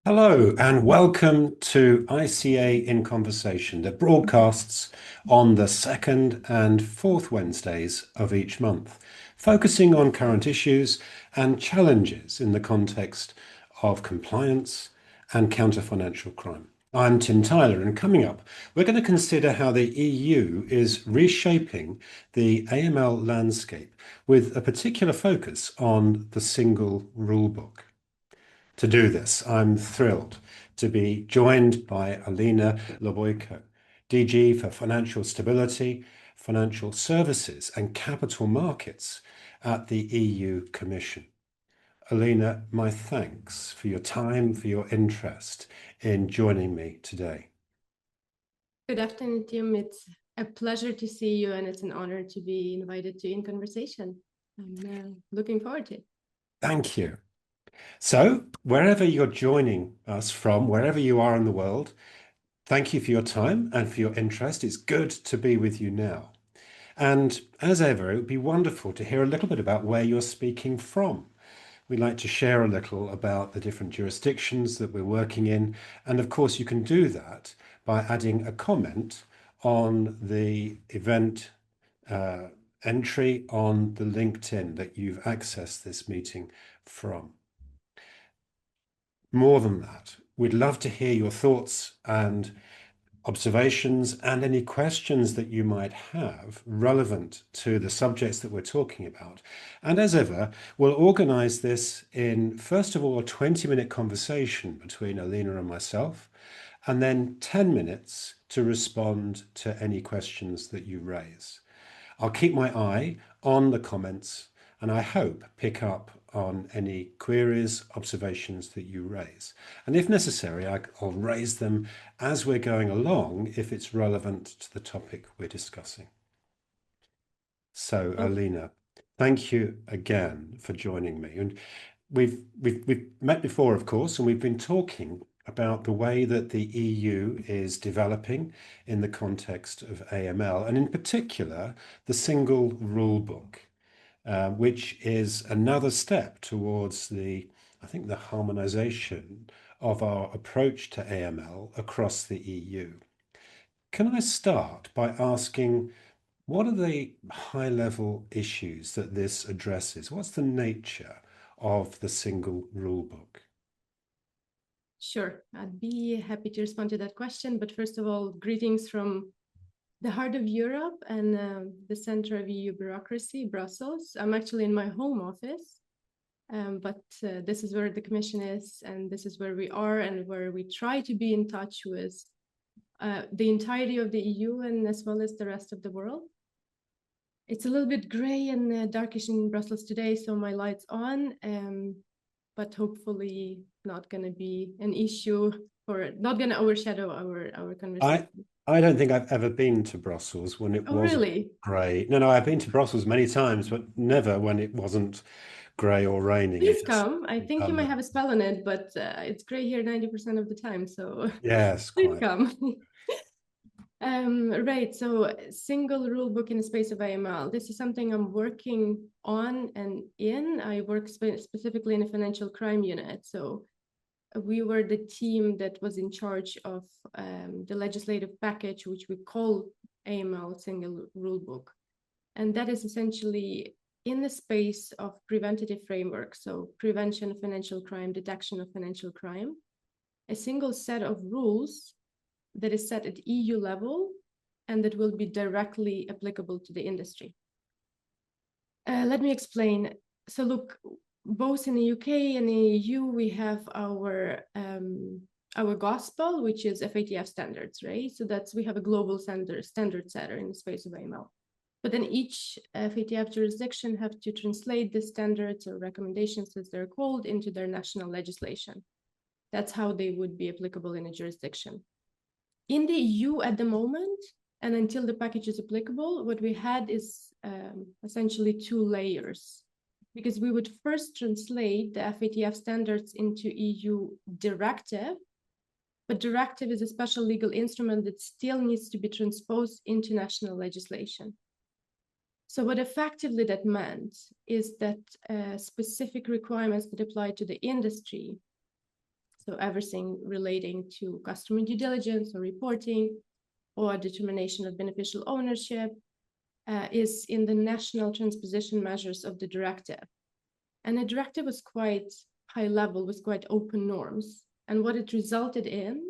Hello and welcome to ICA in Conversation that broadcasts on the second and fourth Wednesdays of each month, focusing on current issues and challenges in the context of compliance and counter-financial crime. I'm Tim Tyler, and coming up, we're going to consider how the EU is reshaping the AML landscape with a particular focus on the single rulebook. To do this, I'm thrilled to be joined by Olena Loboiko, DG for Financial Stability, Financial Services and Capital Markets at the EU Commission. Olena, my thanks for your time, for your interest in joining me today. Good afternoon, Tim. It's a pleasure to see you, and it's an honor to be invited to inCONVERSATION. I'm looking forward to it. Thank you. So, wherever you're joining us from, wherever you are in the world, thank you for your time and for your interest. It's good to be with you now. And as ever, it would be wonderful to hear a little bit about where you're speaking from. We'd like to share a little about the different jurisdictions that we're working in. And of course, you can do that by adding a comment on the event entry on the LinkedIn that you've accessed this meeting from. More than that, we'd love to hear your thoughts and observations and any questions that you might have relevant to the subjects that we're talking about. And as ever, we'll organize this in, first of all, a 20-minute conversation between Olena and myself, and then 10 minutes to respond to any questions that you raise. I'll keep my eye on the comments and I hope pick up on any queries, observations that you raise. And if necessary, I'll raise them as we're going along if it's relevant to the topic we're discussing. So, Olena, thank you again for joining me. And we've met before, of course, and we've been talking about the way that the EU is developing in the context of AML, and in particular, the single rule book. Which is another step towards I think the harmonization of our approach to AML across the EU. Can I start by asking, what are the high-level issues that this addresses? What's the nature of the single rule book? Sure, I'd be happy to respond to that question. But first of all, greetings from the heart of Europe and the center of EU bureaucracy, Brussels. I'm actually in my home office, but this is where the Commission is, and this is where we are, and where we try to be in touch with the entirety of the EU and as well as the rest of the world. It's a little bit gray and darkish in Brussels today, so my light's on, but hopefully not going to be an issue, or not going to overshadow our conversation. I don't think I've ever been to Brussels when it wasn't really grey. No, I've been to Brussels many times, but never when it wasn't grey or raining. Please come. I think you might have a spell on it, but it's grey here 90% of the time, so yes, please quite. come. Right, so single rule book in the space of AML. This is something I'm working on and in. I work specifically in a financial crime unit, so we were the team that was in charge of the legislative package, which we call AML single rule book. And that is essentially in the space of preventative framework, so prevention of financial crime, detection of financial crime, a single set of rules that is set at EU level and that will be directly applicable to the industry. Let me explain. So look, both in the UK and the EU, we have our gospel, which is FATF standards, right? So we have a global standard setter in the space of AML. But then each FATF jurisdiction have to translate the standards or recommendations, as they're called, into their national legislation. That's how they would be applicable in a jurisdiction. In the EU at the moment, and until the package is applicable, what we had is essentially two layers, because we would first translate the FATF standards into EU directive, but directive is a special legal instrument that still needs to be transposed into national legislation. So what effectively that meant is that specific requirements that apply to the industry So everything relating to customer due diligence or reporting or determination of beneficial ownership is in the national transposition measures of the directive. And the directive was quite high level, with quite open norms. And what it resulted in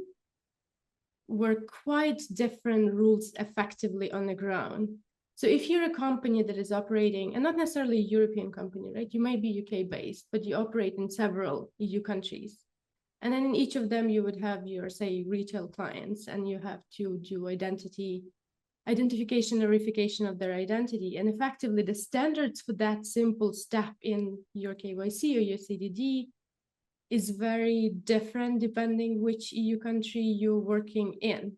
were quite different rules effectively on the ground. So if you're a company that is operating, and not necessarily a European company, right? You might be UK based, but you operate in several EU countries. And then in each of them, you would have your, say, retail clients, and you have to do identification, verification of their identity. And effectively, the standards for that simple step in your KYC or your CDD is very different depending which EU country you're working in,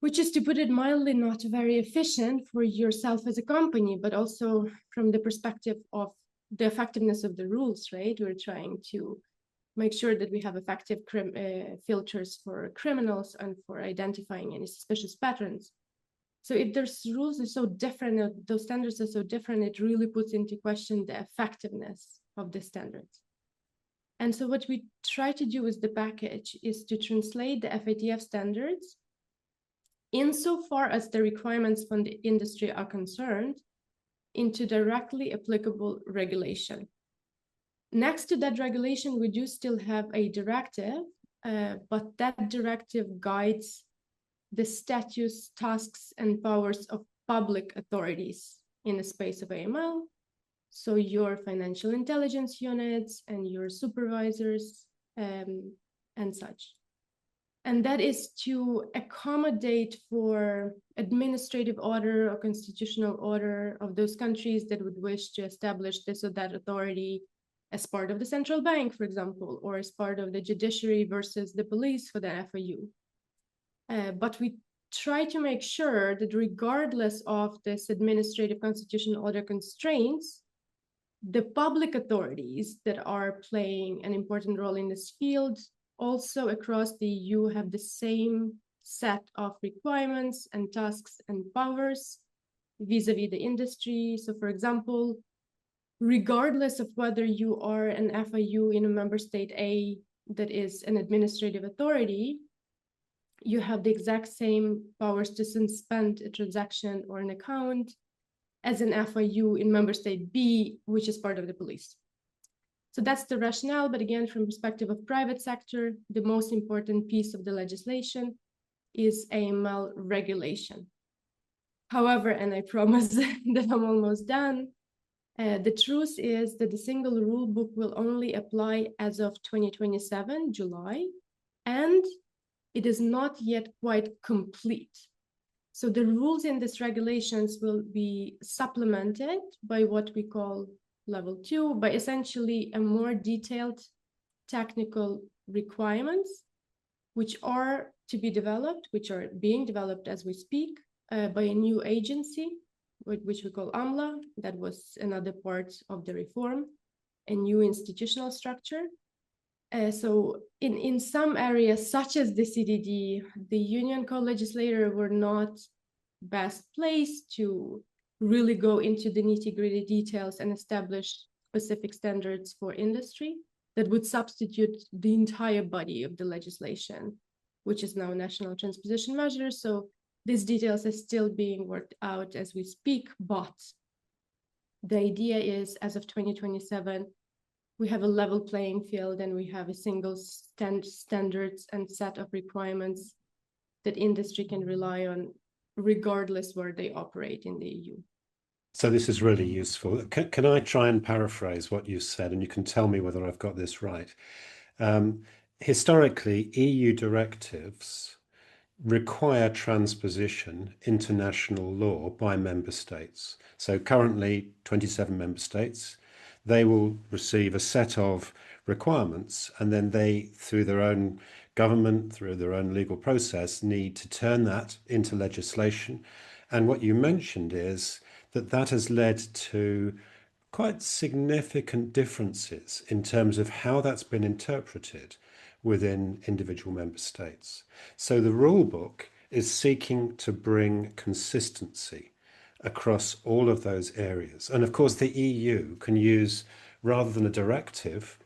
which is, to put it mildly, not very efficient for yourself as a company, but also from the perspective of the effectiveness of the rules, right? We're trying to make sure that we have effective filters for criminals and for identifying any suspicious patterns. So if those rules are so different, those standards are so different, it really puts into question the effectiveness of the standards. And so what we try to do with the package is to translate the FATF standards insofar as the requirements from the industry are concerned into directly applicable regulation. Next to that regulation, we do still have a directive, but that directive guides the status, tasks, and powers of public authorities in the space of AML. So your financial intelligence units and your supervisors and such. And that is to accommodate for administrative order or constitutional order of those countries that would wish to establish this or that authority as part of the central bank, for example, or as part of the judiciary versus the police for the FIU. But we try to make sure that regardless of this administrative constitutional order constraints, the public authorities that are playing an important role in this field also across the EU have the same set of requirements and tasks and powers vis-a-vis the industry. So for example, regardless of whether you are an FIU in a member state A that is an administrative authority, you have the exact same powers to suspend a transaction or an account as an FIU in member state B, which is part of the police. So that's the rationale, but again, from perspective of private sector, the most important piece of the legislation is AML regulation. However, and I promise that I'm almost done, the truth is that the single rule book will only apply as of 2027, July, and it is not yet quite complete. So the rules in these regulations will be supplemented by what we call level 2, by essentially a more detailed technical requirements, which are to be developed, which are being developed as we speak, by a new agency, which we call AMLA. That was another part of the reform, a new institutional structure. So in some areas, such as the CDD, the union co-legislator were not best placed to really go into the nitty-gritty details and establish specific standards for industry that would substitute the entire body of the legislation, which is now national transposition measures. So these details are still being worked out as we speak, but the idea is, as of 2027, we have a level playing field and we have a single standards and set of requirements that industry can rely on regardless where they operate in the EU. So this is really useful. Can I try and paraphrase what you said, and you can tell me whether I've got this right? Historically, EU directives require transposition into national law by member states. So currently 27 member states, they will receive a set of requirements, and then they, through their own government, through their own legal process, need to turn that into legislation. And what you mentioned is that that has led to quite significant differences in terms of how that's been interpreted within individual member states. So the rulebook is seeking to bring consistency across all of those areas. And of course, the EU can use, rather than a directive,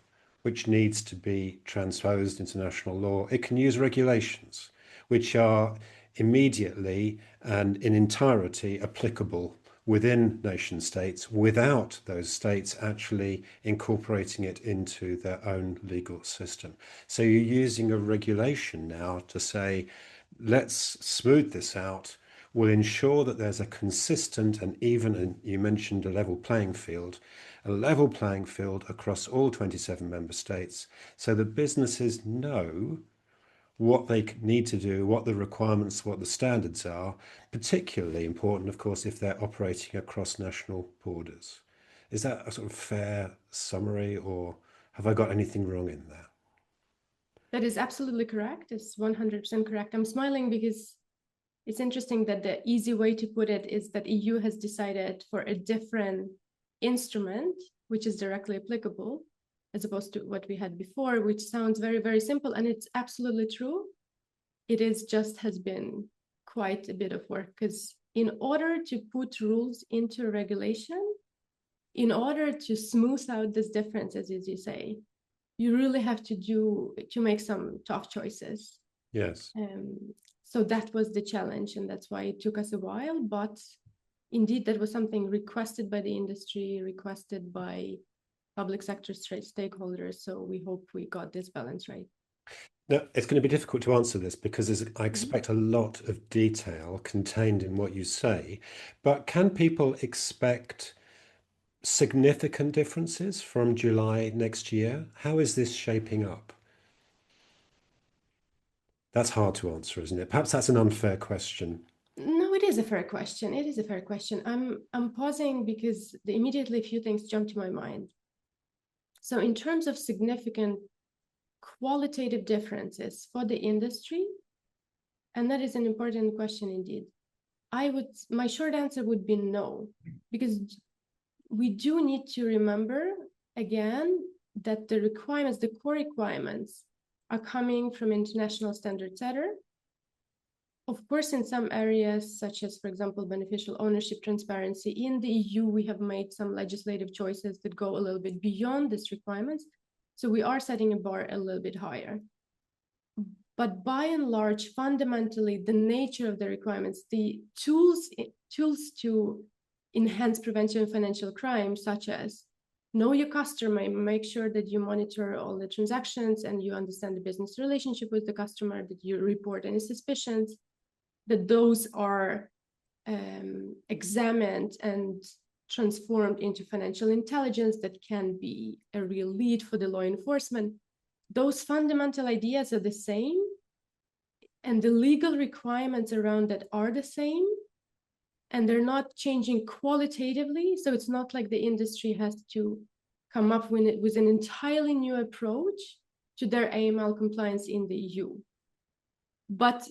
which needs to be transposed into national law. It can use regulations, which are immediately and in entirety applicable within nation states without those states actually incorporating it into their own legal system. So you're using a regulation now to say, let's smooth this out. We'll ensure that there's a consistent and even, and you mentioned a level playing field, a level playing field across all 27 member states so that businesses know what they need to do, what the requirements, what the standards are, particularly important, of course, if they're operating across national borders. Is that a sort of fair summary, or have I got anything wrong in there? That is absolutely correct. It's 100% correct. I'm smiling because it's interesting that the easy way to put it is that EU has decided for a different instrument, which is directly applicable, as opposed to what we had before, which sounds very, very simple. And it's absolutely true. It is just has been quite a bit of work because in order to put rules into a regulation, in order to smooth out this difference, as you say, you really have to make some tough choices. Yes. So that was the challenge, and that's why it took us a while. But indeed, that was something requested by the industry, requested by public sector stakeholders. So we hope we got this balance right. Now, it's going to be difficult to answer this because I expect a lot of detail contained in what you say, but can people expect significant differences from July next year? How is this shaping up? That's hard to answer, isn't it? Perhaps that's an unfair question. No, it is a fair question. It is a fair question. I'm pausing because immediately a few things jump to my mind. So in terms of significant qualitative differences for the industry, and that is an important question indeed, my short answer would be no, because we do need to remember again that the requirements, the core requirements, are coming from international standard setter. Of course, in some areas, such as, for example, beneficial ownership transparency, in the EU, we have made some legislative choices that go a little bit beyond these requirements. So we are setting a bar a little bit higher. But by and large, fundamentally, the nature of the requirements, the tools to enhance prevention of financial crime, such as know your customer, make sure that you monitor all the transactions and you understand the business relationship with the customer, that you report any suspicions, that those are examined and transformed into financial intelligence that can be a real lead for the law enforcement. Those fundamental ideas are the same, and the legal requirements around that are the same, and they're not changing qualitatively. So it's not like the industry has to come up with an entirely new approach to their AML compliance in the EU. But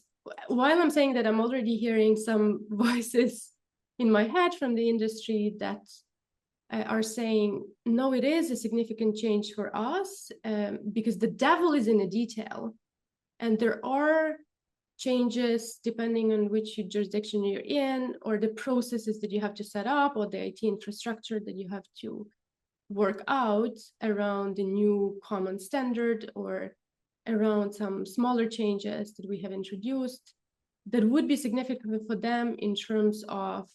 while I'm saying that, I'm already hearing some voices in my head from the industry that are saying, no, it is a significant change for us because the devil is in the detail. And there are changes depending on which jurisdiction you're in, or the processes that you have to set up, or the IT infrastructure that you have to work out around the new common standard, or around some smaller changes that we have introduced that would be significant for them in terms of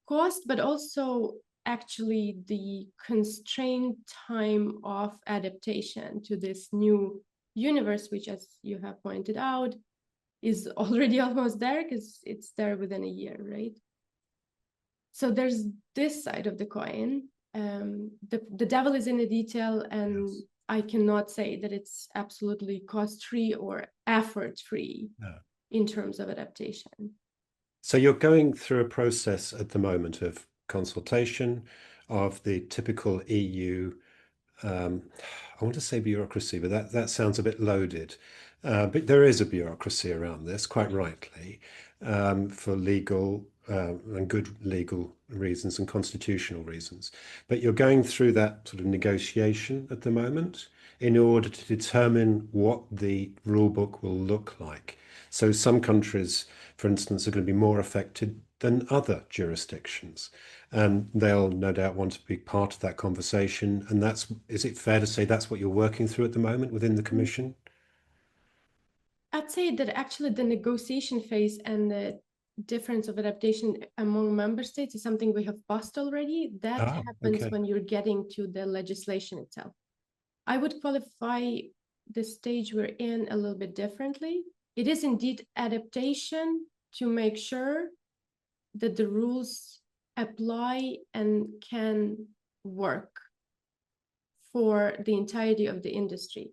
cost, but also actually the constrained time of adaptation to this new universe, which, as you have pointed out, is already almost there because it's there within a year, right? So there's this side of the coin. The devil is in the detail, and yes, I cannot say that it's absolutely cost-free or effort-free in terms of adaptation. So you're going through a process at the moment of consultation of the typical EU, I want to say bureaucracy, but that sounds a bit loaded. But there is a bureaucracy around this, quite rightly, for legal and good legal reasons and constitutional reasons. But you're going through that sort of negotiation at the moment in order to determine what the rule book will look like. So some countries, for instance, are going to be more affected than other jurisdictions. And they'll no doubt want to be part of that conversation. And is it fair to say that's what you're working through at the moment within the Commission? I'd say that actually the negotiation phase and the difference of adaptation among member states is something we have passed already. That happens Okay. when you're getting to the legislation itself. I would qualify the stage we're in a little bit differently. It is indeed adaptation to make sure that the rules apply and can work for the entirety of the industry.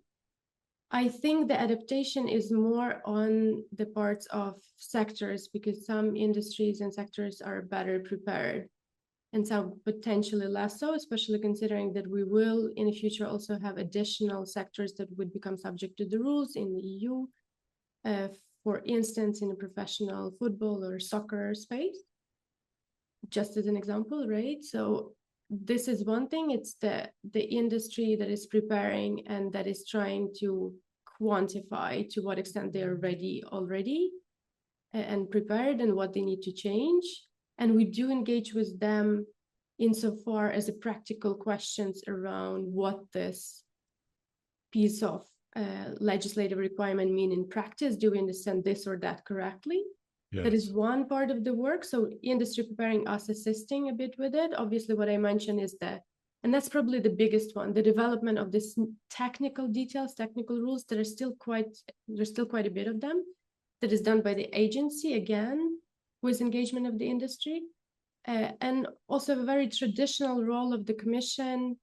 I think the adaptation is more on the parts of sectors, because some industries and sectors are better prepared and some potentially less so, especially considering that we will in the future also have additional sectors that would become subject to the rules in the EU. For instance, in a professional football or soccer space, just as an example, right? So this is one thing. It's the industry that is preparing and that is trying to quantify to what extent they're ready already and prepared and what they need to change. And we do engage with them insofar as the practical questions around what this piece of legislative requirement mean in practice. Do we understand this or that correctly? Yes. That is one part of the work. So industry preparing, us assisting a bit with it. Obviously, what I mentioned is that, and that's probably the biggest one, the development of this technical details, technical rules that there's still quite a bit of them that is done by the agency, again, with engagement of the industry. And also a very traditional role of the Commission.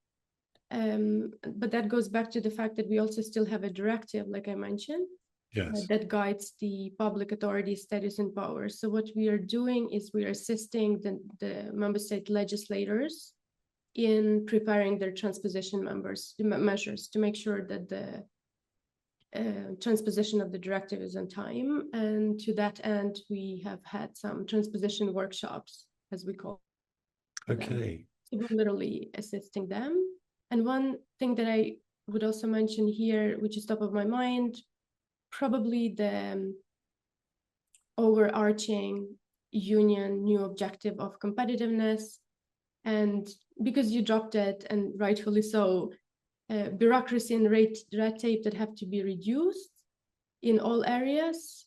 But that goes back to the fact that we also still have a directive, like I mentioned, Yes. that guides the public authority status and powers. So what we are doing is we are assisting the member state legislators in preparing their transposition measures to make sure that the transposition of the directive is on time. And to that end, we have had some transposition workshops, as we call them. Okay. So we're literally assisting them. And one thing that I would also mention here, which is top of my mind, probably the overarching union new objective of competitiveness. And because you dropped it, and rightfully so, bureaucracy and red tape that have to be reduced in all areas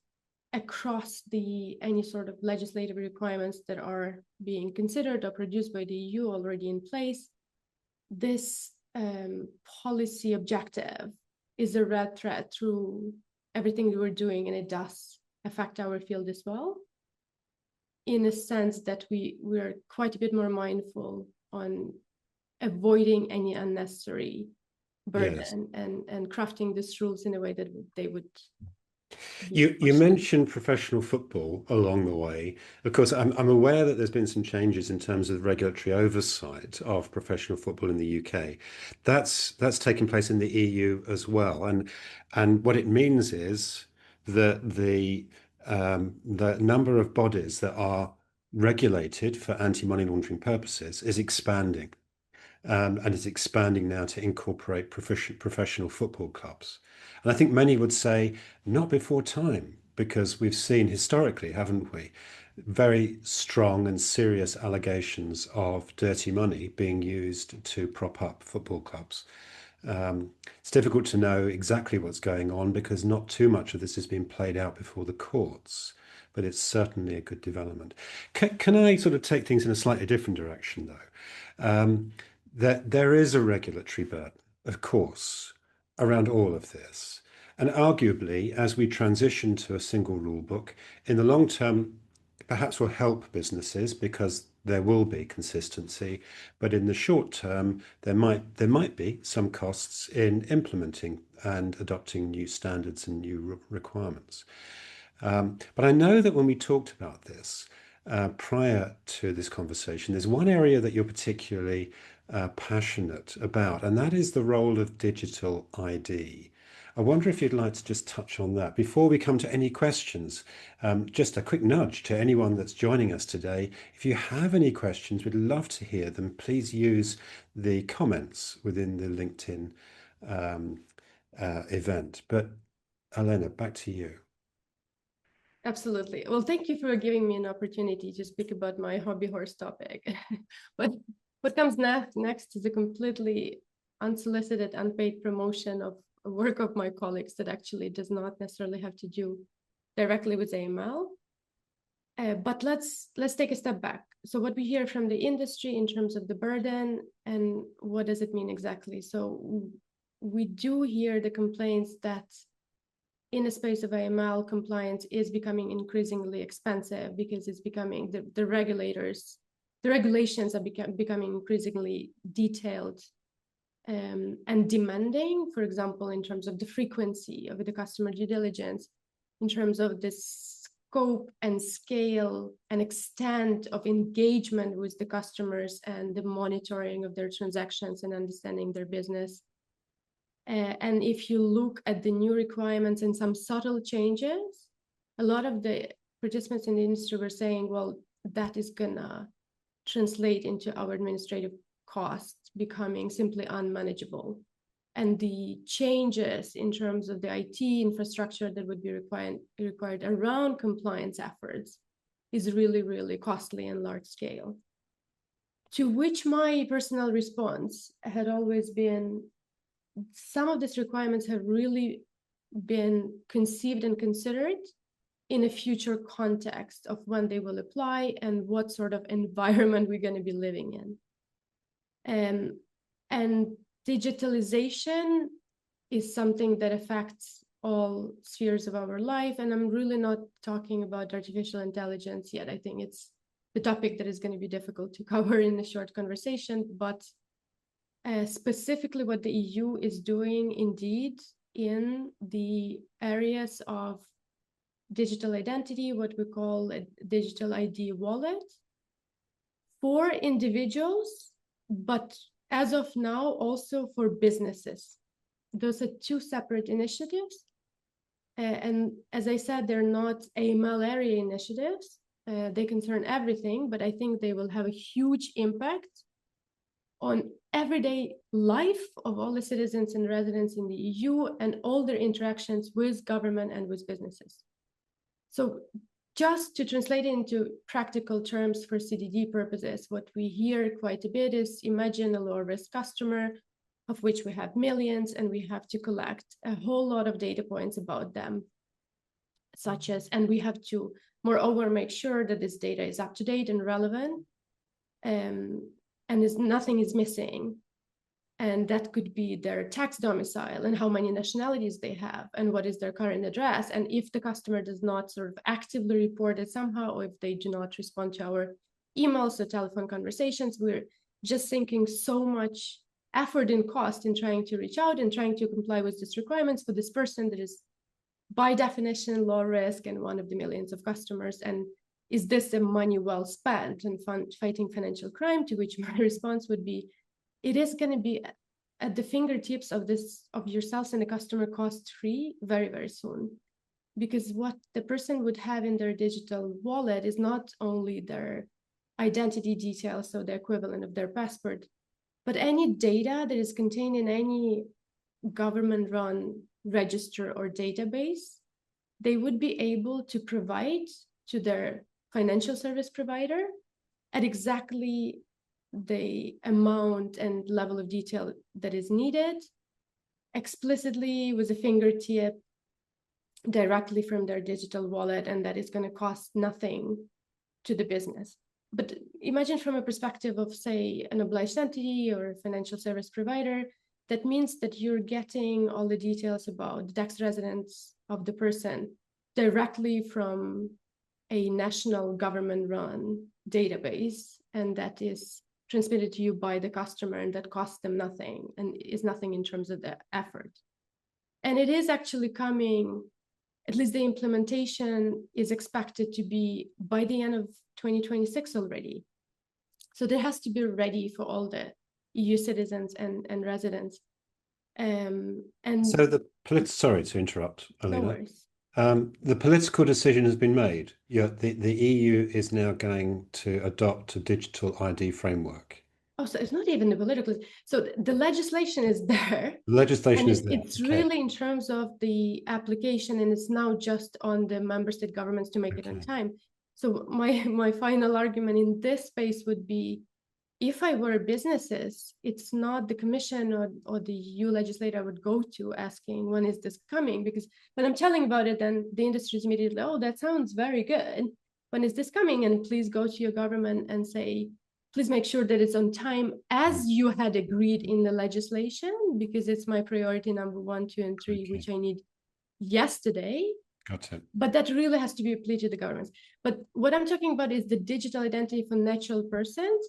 across any sort of legislative requirements that are being considered or produced by the EU already in place. This policy objective is a red thread through everything we're doing, and it does affect our field as well, in a sense that we're quite a bit more mindful on avoiding any unnecessary burden. Yes. And crafting these rules in a way that they would You mentioned professional football along the way. Of course, I'm aware that there's been some changes in terms of regulatory oversight of professional football in the UK. That's taken place in the EU as well, and what it means is that the number of bodies that are regulated for anti-money laundering purposes is expanding. And it's expanding now to incorporate professional football clubs. And I think many would say not before time, because we've seen historically, haven't we, very strong and serious allegations of dirty money being used to prop up football clubs. It's difficult to know exactly what's going on because not too much of this has been played out before the courts, but it's certainly a good development. Can I sort of take things in a slightly different direction, though? That there is a regulatory burden, of course, around all of this. And arguably, as we transition to a single rule book, in the long term, perhaps will help businesses because there will be consistency. But in the short term, there might be some costs in implementing and adopting new standards and new requirements. But I know that when we talked about this prior to this conversation, there's one area that you're particularly passionate about, and that is the role of digital ID. I wonder if you'd like to just touch on that before we come to any questions. Just a quick nudge to anyone that's joining us today. If you have any questions, we'd love to hear them. Please use the comments within the LinkedIn event. But Olena, back to you. Absolutely. Well, thank you for giving me an opportunity to speak about my hobby horse topic. But what comes next is a completely unsolicited, unpaid promotion of work of my colleagues that actually does not necessarily have to do directly with AML. But let's take a step back. So what we hear from the industry in terms of the burden and what does it mean exactly? So we do hear the complaints that in a space of AML, compliance is becoming increasingly expensive because it's becoming the regulations are becoming increasingly detailed and demanding, for example, in terms of the frequency of the customer due diligence, in terms of the scope and scale and extent of engagement with the customers and the monitoring of their transactions and understanding their business. And if you look at the new requirements and some subtle changes, a lot of the participants in the industry were saying, well, that is gonna translate into our administrative costs becoming simply unmanageable. And the changes in terms of the IT infrastructure that would be required around compliance efforts is really, really costly and large scale. To which my personal response had always been, some of these requirements have really been conceived and considered in a future context of when they will apply and what sort of environment we're going to be living in. And digitalization is something that affects all spheres of our life. And I'm really not talking about artificial intelligence yet. I think it's the topic that is going to be difficult to cover in a short conversation, but specifically what the EU is doing indeed in the areas of digital identity, what we call a digital ID wallet for individuals, but as of now, also for businesses. Those are two separate initiatives. And as I said, they're not AML area initiatives. They concern everything, but I think they will have a huge impact on everyday life of all the citizens and residents in the EU and all their interactions with government and with businesses. So just to translate it into practical terms for CDD purposes, what we hear quite a bit is, imagine a low-risk customer of which we have millions and we have to collect a whole lot of data points about them, such as, and we have to moreover make sure that this data is up to date and relevant, and nothing is missing. And that could be their tax domicile and how many nationalities they have and what is their current address. And if the customer does not sort of actively report it somehow, or if they do not respond to our emails or telephone conversations, we're just sinking so much effort and cost in trying to reach out and trying to comply with these requirements for this person that is by definition low risk and one of the millions of customers. And is this a money well spent in fighting financial crime? To which my response would be, it is going to be at the fingertips of yourselves and the customer cost free very, very soon. Because what the person would have in their digital wallet is not only their identity details, so the equivalent of their passport, but any data that is contained in any government-run register or database, they would be able to provide to their financial service provider at exactly the amount and level of detail that is needed, explicitly with a fingertip, directly from their digital wallet, and that is going to cost nothing to the business. But imagine from a perspective of, say, an obliged entity or a financial service provider, that means that you're getting all the details about the tax residence of the person directly from a national government-run database, and that is transmitted to you by the customer, and that costs them nothing and is nothing in terms of the effort. And it is actually coming, at least the implementation is expected to be by the end of 2026 already. So there has to be ready for all the EU citizens and residents. And so sorry to interrupt, Olena. No worries. The political decision has been made. The EU is now going to adopt a digital ID framework. Oh, so it's not even the political. So the legislation is there. The legislation And is there. it's Okay. really in terms of the application, and it's now just on the member state governments to make it on time. So my final argument in this space would be, if I were businesses, it's not the commission or the EU legislator I would go to asking, when is this coming? Because when I'm telling about it, then the industry is immediately, oh, that sounds very good. When is this coming? And please go to your government and say, please make sure that it's on time as you had agreed in the legislation, because it's my priority number 1, 2, and 3, which I need yesterday. Got it. But that really has to be applied to the governments. But what I'm talking about is the digital identity for natural persons,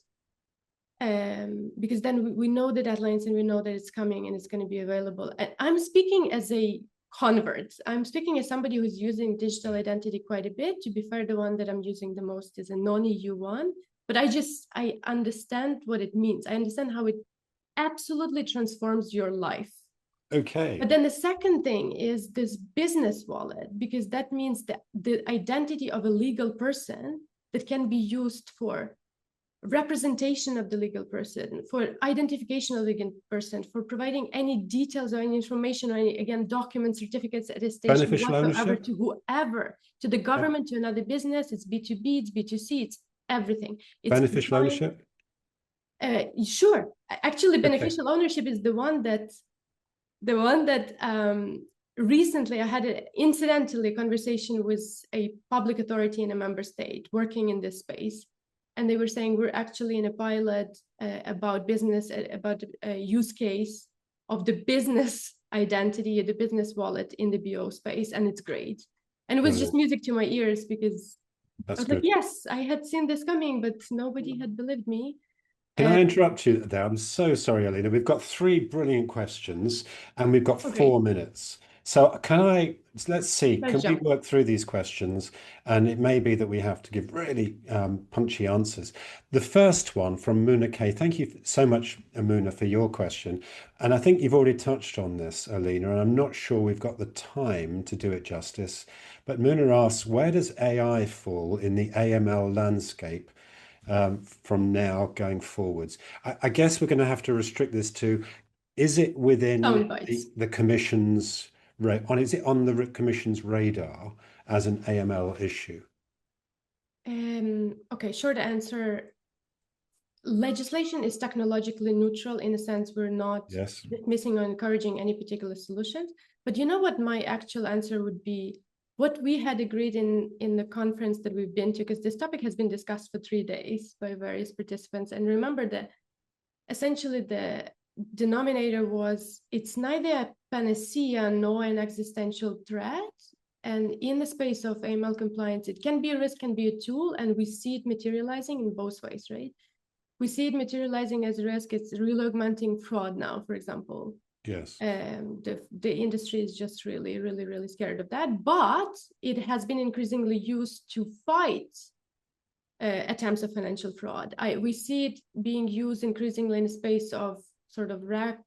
because then we know the deadlines and we know that it's coming and it's going to be available. And I'm speaking as a convert. I'm speaking as somebody who's using digital identity quite a bit. To be fair, the one that I'm using the most is a non-EU one. But I understand what it means. I understand how it absolutely transforms your life. Okay. But then the second thing is this business wallet, because that means that the identity of a legal person that can be used for representation of the legal person, for identification of the legal person, for providing any details or any information or any, again, documents, certificates, attestation, Beneficial whatsoever, ownership? to whoever, to the government, to another business. It's B2B, it's B2C, it's everything. It's Beneficial ownership? Sure. Actually, beneficial ownership is the one that recently I had an incidentally conversation with a public authority in a member state working in this space. And they were saying, we're actually in a pilot about business, about a use case of the business identity, the business wallet in the BO space, and it's great. And it was just music to my ears, because I was like, yes, I had seen this coming, but nobody had believed me. Can I interrupt you there? I'm so sorry, Olena. We've got 3 brilliant questions and we've got 4 minutes. So let's see, can we work through these questions? And it may be that we have to give really punchy answers. The first one from Muna K. Thank you so much, Muna, for your question. And I think you've already touched on this, Olena, and I'm not sure we've got the time to do it justice. But Muna asks, where does AI fall in the AML landscape from now going forwards? I guess we're going to have to restrict this to, is it within the Commission's is it on the Commission's radar as an AML issue? Okay, short answer. Legislation is technologically neutral in a sense. We're not dismissing or encouraging any particular solutions. But you know what my actual answer would be? What we had agreed in the conference that we've been to, because this topic has been discussed for 3 days by various participants. And remember that essentially the denominator was, it's neither a panacea nor an existential threat. And in the space of AML compliance, it can be a risk, can be a tool, and we see it materializing in both ways, right? We see it materializing as a risk. It's really augmenting fraud now, for example. Yes. The industry is just really, really, really scared of that. But it has been increasingly used to fight attempts of financial fraud. We see it being used increasingly in the space of sort of RAC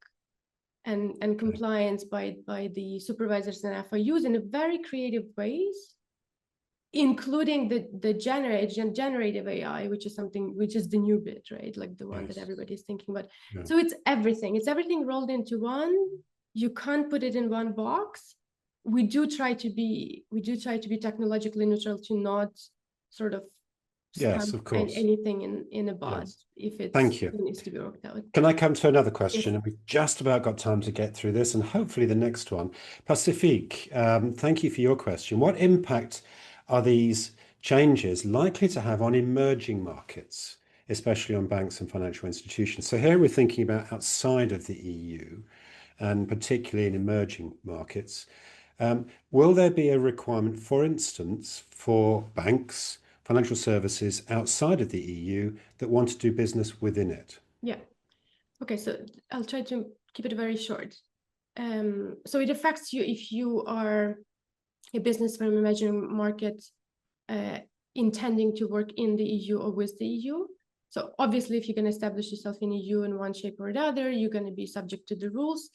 and compliance by the supervisors and FIUs in a very creative ways, including the generative AI, which is the new bit, right? Like the one that everybody's thinking about. So it's everything rolled into one. You can't put it in one box. We do try to be technologically neutral, to not sort of of course, anything in a bot if it needs to be worked out. Can I come to another question? And we've just about got time to get through this, and hopefully the next one. Pacifique, thank you for your question. What impact are these changes likely to have on emerging markets, especially on banks and financial institutions? So here we're thinking about outside of the EU, and particularly in emerging markets. Will there be a requirement, for instance, for banks, financial services outside of the EU that want to do business within it? Yeah. Okay, so I'll try to keep it very short. So it affects you if you are a business from emerging market intending to work in the EU or with the EU. So obviously, if you're going to establish yourself in EU in one shape or the other, you're going to be subject to the rules.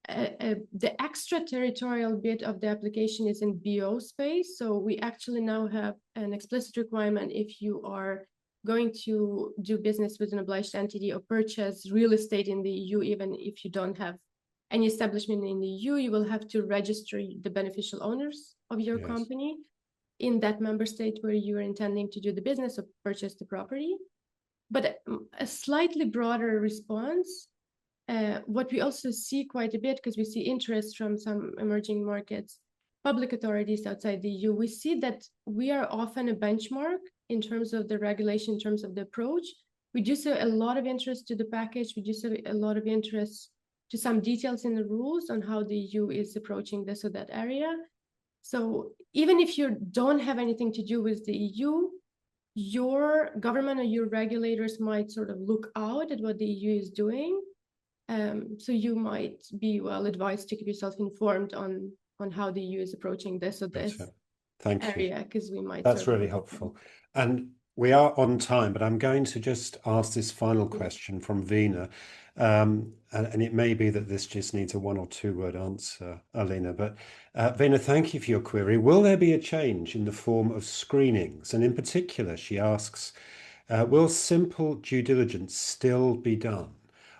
The extraterritorial bit of the application is in BO space. So we actually now have an explicit requirement if you are going to do business with an obliged entity or purchase real estate in the EU, even if you don't have any establishment in the EU, you will have to register the beneficial owners of your Yes. company in that member state where you are intending to do the business or purchase the property. But a slightly broader response, what we also see quite a bit, because we see interest from some emerging markets, public authorities outside the EU, we see that we are often a benchmark in terms of the regulation, in terms of the approach. We do see a lot of interest to the package. We do see a lot of interest to some details in the rules on how the EU is approaching this or that area. So even if you don't have anything to do with the EU, your government or your regulators might sort of look out at what the EU is doing. So you might be well advised to keep yourself informed on how the EU is approaching this or this Thank area, you. because we might. That's really helpful. And we are on time, but I'm going to just ask this final question from Vina. And it may be that this just needs a 1 or 2 word answer, Olena. But Vina, thank you for your query. Will there be a change in the form of screenings? And in particular, she asks, will simple due diligence still be done,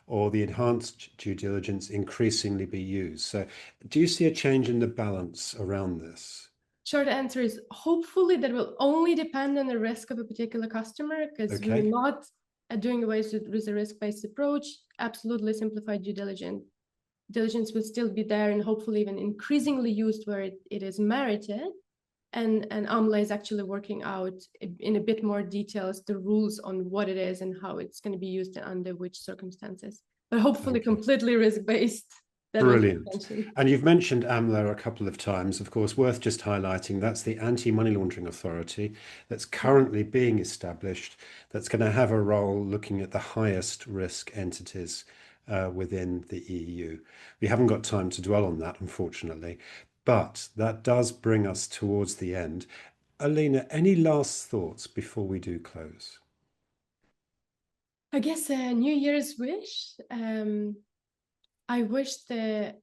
or the enhanced due diligence increasingly be used? So do you see a change in the balance around this? Short answer is hopefully that will only depend on the risk of a particular customer, because we're not doing away with a risk-based approach. Absolutely simplified due diligence will still be there and hopefully even increasingly used where it is merited. And AMLA is actually working out in a bit more details the rules on what it is and how it's going to be used and under which circumstances, but hopefully completely risk-based. Brilliant. And you've mentioned AMLA a couple of times. Of course, worth just highlighting, that's the Anti-Money Laundering Authority that's currently being established, that's going to have a role looking at the highest risk entities within the EU. We haven't got time to dwell on that, unfortunately, but that does bring us towards the end. Olena, any last thoughts before we do close? I guess a New Year's wish. I wish to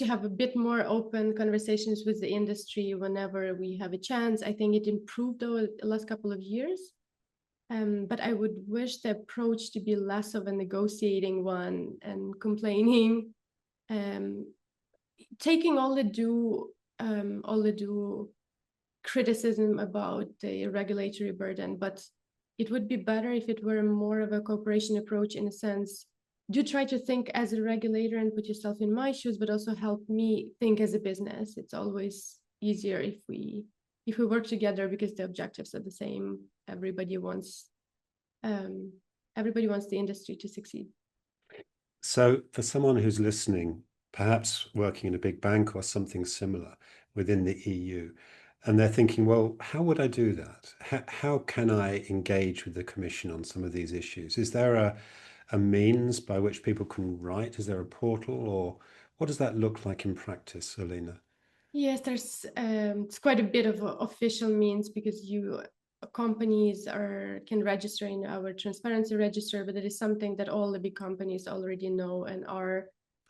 have a bit more open conversations with the industry whenever we have a chance. I think it improved over the last couple of years. But I would wish the approach to be less of a negotiating one and complaining, taking all the due criticism about the regulatory burden, but it would be better if it were more of a cooperation approach, in a sense. Do try to think as a regulator and put yourself in my shoes, but also help me think as a business. It's always easier if we work together because the objectives are the same. Everybody wants the industry to succeed. So for someone who's listening, perhaps working in a big bank or something similar within the EU, and they're thinking, well, how would I do that? How can I engage with the Commission on some of these issues? Is there a means by which people can write? Is there a portal, or what does that look like in practice, Olena? Yes, there's it's quite a bit of official means, because companies can register in our transparency register, but it is something that all the big companies already know and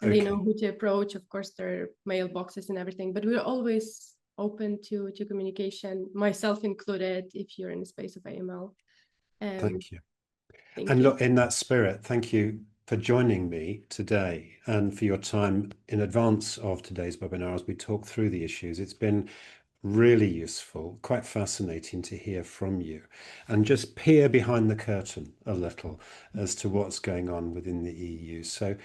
they know who to approach. Of course, there are mailboxes and everything, but we're always open to communication, myself included, if you're in the space of AML. Thank you. Look, in that spirit, thank you for joining me today and for your time in advance of today's webinar as we talk through the issues. It's been really useful, quite fascinating to hear from you and just peer behind the curtain a little as to what's going on within the EU. So,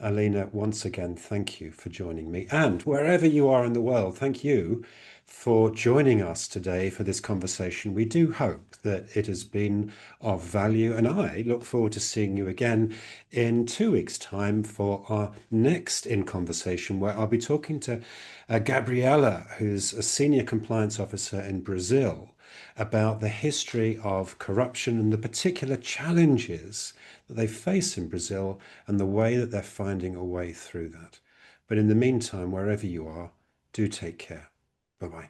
Olena, once again, thank you for joining me. And wherever you are in the world, thank you for joining us today for this conversation. We do hope that it has been of value, and I look forward to seeing you again in 2 weeks' time for our next In Conversation, where I'll be talking to Gabriela, who's a senior compliance officer in Brazil, about the history of corruption and the particular challenges that they face in Brazil and the way that they're finding a way through that. But in the meantime, wherever you are, do take care. Bye-bye.